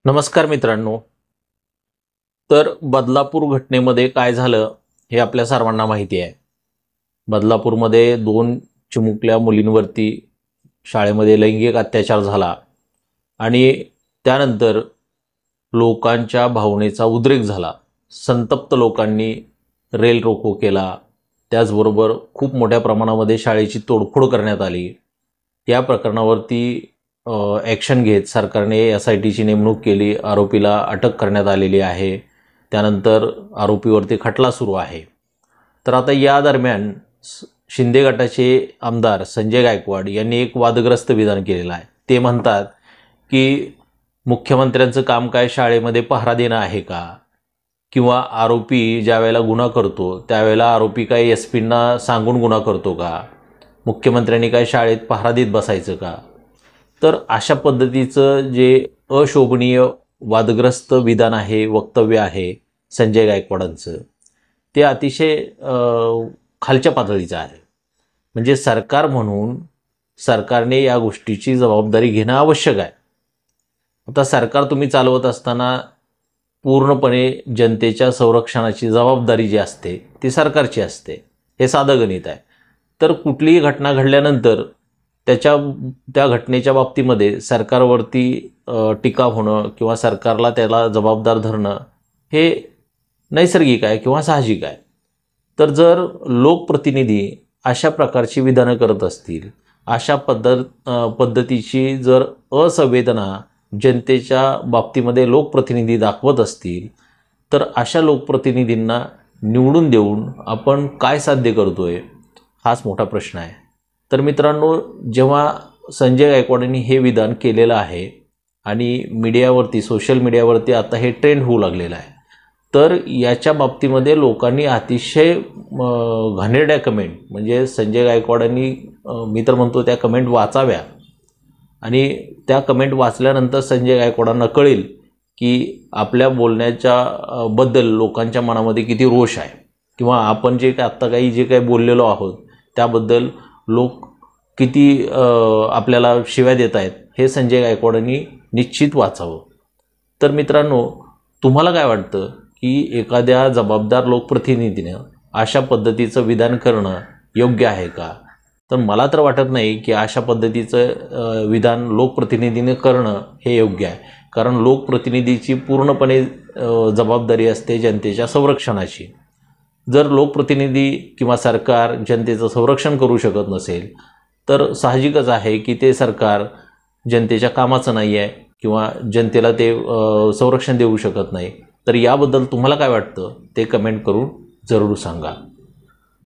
नमस्कार मित्रांनो। तर बदलापूर घटनेमध्ये काय झालं हे आपल्या सर्वांना माहिती आहे। बदलापूरमध्ये 2 चिमुकल्या मुलींवरती शाळेमध्ये लैंगिक अत्याचार झाला आणि त्यानंतर लोकांच्या भावनेचा उद्रेक झाला। संतप्त लोकांनी रेल रोको केला, त्याचबरोबर खूप मोठ्या प्रमाणामध्ये शाळेची तोडफोड करण्यात आली। या प्रकरणावरती ॲक्शन घेत सरकारने SITची नेमणूक केली, आरोपीला अटक करण्यात आलेली आहे। त्यानंतर आरोपीवरती खटला सुरू आहे। तर आता या दरम्यान शिंदे गटाचे आमदार संजय गायकवाड यांनी एक वादग्रस्त विधान केलेलं आहे। ते म्हणतात की मुख्यमंत्र्यांचं काम काय शाळेमध्ये पहारा देणं आहे का, किंवा आरोपी ज्या वेळेला गुन्हा करतो त्यावेळेला आरोपी काय SPंना सांगून गुन्हा करतो का, मुख्यमंत्र्यांनी काय शाळेत पहारा देत बसायचं का। तर अशा पद्धतीचं जे अशोभनीय वादग्रस्त विधान आहे, वक्तव्य आहे संजय गायकवाडांचं, ते अतिशय खालच्या पातळीचं आहे। म्हणजे सरकार म्हणून सरकारने या गोष्टीची जबाबदारी घेणं आवश्यक आहे। आता सरकार तुम्ही चालवत असताना पूर्णपणे जनतेच्या संरक्षणाची जबाबदारी जी असते ती सरकारची असते, हे साधं गणित आहे। तर कुठलीही घटना घडल्यानंतर त्या घटनेच्या बाबतीमध्ये सरकारवरती टीका होणं किंवा सरकारला त्याला जबाबदार धरणं हे नैसर्गिक आहे किंवा साहजिक आहे। तर जर लोकप्रतिनिधी अशा प्रकारची विधानं करत असतील, अशा पद्धतीची जर असंवेदना जनतेच्या बाबतीमध्ये लोकप्रतिनिधी दाखवत असतील, तर अशा लोकप्रतिनिधींना निवडून देऊन आपण काय साध्य करतोय हाच मोठा प्रश्न आहे। तर मित्रांनो, जेव्हा संजय गायकवाडांनी हे विधान केलेलं आहे आणि मीडियावरती, सोशल मीडियावरती आता हे ट्रेंड होऊ लागलेलं आहे, तर याच्या बाबतीमध्ये लोकांनी अतिशय घाणेरड्या कमेंट, म्हणजे संजय गायकवाडांनी मी तर म्हणतो त्या कमेंट वाचाव्या आणि त्या कमेंट वाचल्यानंतर संजय गायकवाडांना कळेल की आपल्या बोलण्याच्या बद्दल लोकांच्या मनामध्ये किती रोष आहे, किंवा आपण जे काय आत्ता जे काही बोललेलो आहोत त्याबद्दल लोक किती आपल्याला शिव्या देत आहेत हे संजय गायकवाडांनी निश्चित वाचावं। तर मित्रांनो, तुम्हाला काय वाटतं की एखाद्या जबाबदार लोकप्रतिनिधीनं अशा पद्धतीचं विधान करणं योग्य आहे का? तर मला तर वाटत नाही की अशा पद्धतीचं विधान लोकप्रतिनिधीने करणं हे योग्य आहे, कारण लोकप्रतिनिधीची पूर्णपणे जबाबदारी असते जनतेच्या संरक्षणाची। जर लोकप्रतिनिधी किंवा सरकार जनतेचं संरक्षण करू शकत नसेल तर साहजिकच आहे की ते सरकार जनतेच्या कामाचं नाही आहे किंवा जनतेला ते संरक्षण देऊ शकत नाही। तर याबद्दल तुम्हाला काय वाटतं ते कमेंट करून जरूर सांगा।